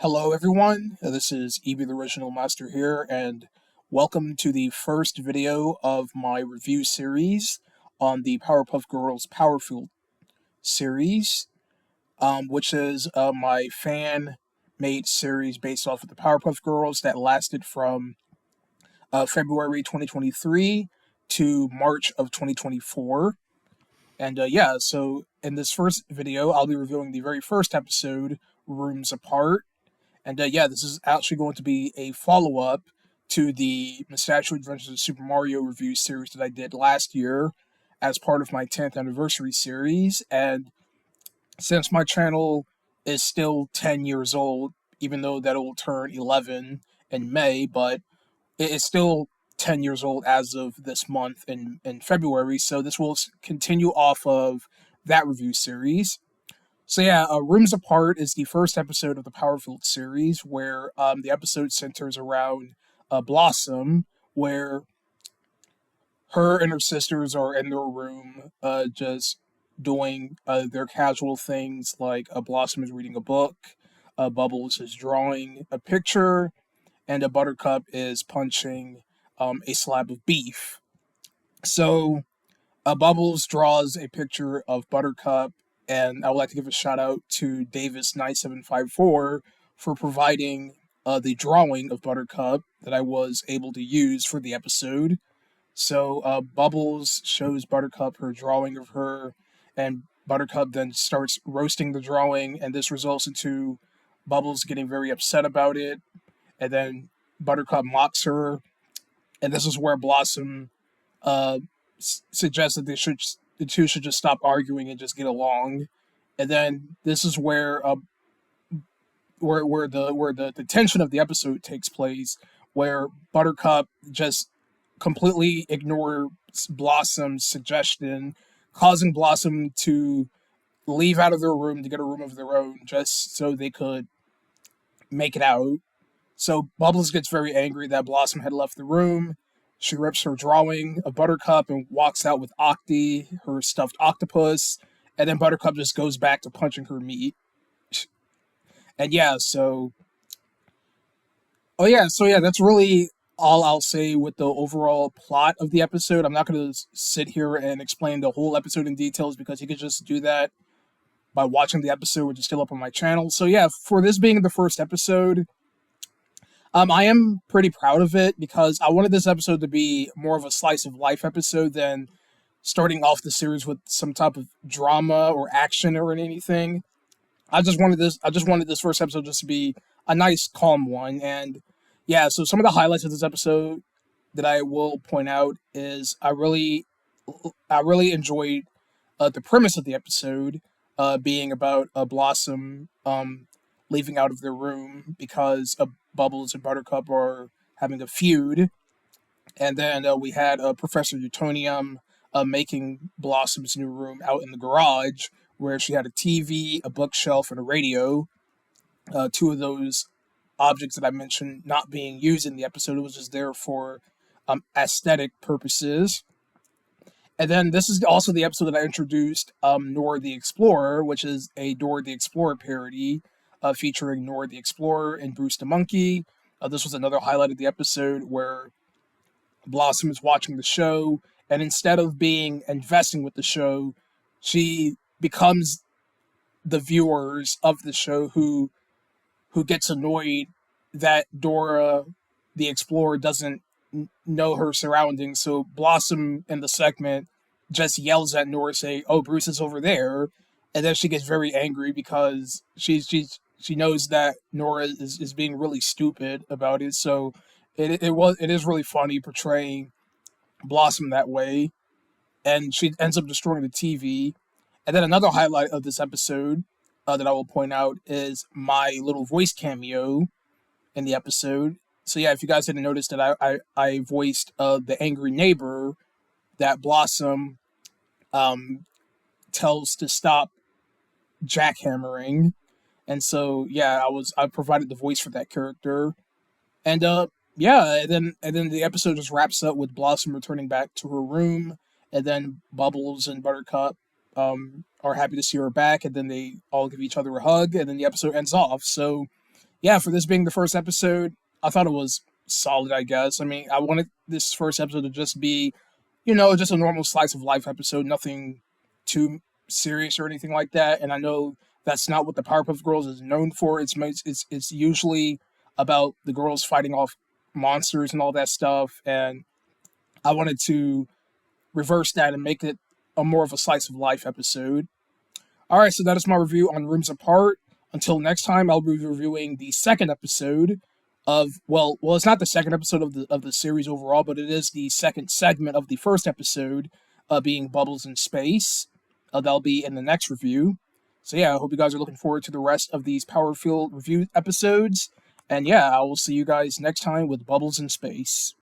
Hello, everyone. This is Evie the Original Master here, and welcome to the first video of my review series on the Powerpuff Girls Powerfueled series, which is my fan-made series based off of the Powerpuff Girls that lasted from February 2023 to March of 2024. And so in this first video, I'll be reviewing the very first episode, Rooms Apart. And this is actually going to be a follow up to the Mustachio Adventures of Super Mario review series that I did last year as part of my 10th anniversary series. And since my channel is still 10 years old, even though that will turn 11 in May, but it is still 10 years old as of this month in February. So this will continue off of that review series. So Rooms Apart is the first episode of the Powerfield series, where the episode centers around Blossom, where her and her sisters are in their room, just doing their casual things, like Blossom is reading a book, Bubbles is drawing a picture, and a Buttercup is punching a slab of beef. So Bubbles draws a picture of Buttercup, and I would like to give a shout out to Davis9754 for providing the drawing of Buttercup that I was able to use for the episode. So Bubbles shows Buttercup her drawing of her, and Buttercup then starts roasting the drawing, and this results into Bubbles getting very upset about it, and then Buttercup mocks her, and this is where Blossom suggests that the two should just stop arguing and just get along. And then this is where the tension of the episode takes place, where Buttercup just completely ignores Blossom's suggestion, causing Blossom to leave out of their room to get a room of their own just so they could make it out. So Bubbles gets very angry that Blossom had left the room. She rips her drawing of Buttercup and walks out with Octi, her stuffed octopus, and then Buttercup just goes back to punching her meat. And that's really all I'll say with the overall plot of the episode. I'm not going to sit here and explain the whole episode in details because you could just do that by watching the episode, which is still up on my channel. So for this being the first episode, I am pretty proud of it because I wanted this episode to be more of a slice of life episode than starting off the series with some type of drama or action or anything. I just wanted this first episode just to be a nice, calm one. And so some of the highlights of this episode that I will point out is I really enjoyed the premise of the episode, being about Blossom leaving out of their room because Bubbles and Buttercup are having a feud. And then we had Professor Utonium making Blossom's new room out in the garage, where she had a TV, a bookshelf, and a radio. Two of those objects that I mentioned not being used in the episode. It was just there for aesthetic purposes. And then this is also the episode that I introduced Nora the Explorer, which is a Dora the Explorer parody featuring Nora the Explorer and Bruce the Monkey. This was another highlight of the episode where Blossom is watching the show, and instead of being investing with the show, she becomes the viewers of the show who gets annoyed that Dora the Explorer doesn't know her surroundings. So Blossom in the segment just yells at Nora, saying, "Oh, Bruce is over there," and then she gets very angry because she knows that Nora is being really stupid about it. So it is really funny portraying Blossom that way, and she ends up destroying the TV. And then another highlight of this episode that I will point out is my little voice cameo in the episode. So if you guys didn't notice that I voiced the angry neighbor that Blossom tells to stop jackhammering. And so I provided the voice for that character. And and then the episode just wraps up with Blossom returning back to her room, and then Bubbles and Buttercup are happy to see her back, and then they all give each other a hug, and then the episode ends off. So yeah, for this being the first episode, I thought it was solid, I guess. I mean, I wanted this first episode to just be, just a normal slice of life episode, nothing too serious or anything like that. And I know that's not what the Powerpuff Girls is known for. It's usually about the girls fighting off monsters and all that stuff. And I wanted to reverse that and make it a more of a slice of life episode. All right, so that is my review on Rooms Apart. Until next time, I'll be reviewing the second episode of it's not the second episode of the series overall, but it is the second segment of the first episode, being Bubbles in Space. That'll be in the next review. So yeah, I hope you guys are looking forward to the rest of these Powerfueled review episodes. And yeah, I will see you guys next time with Bubbles in Space.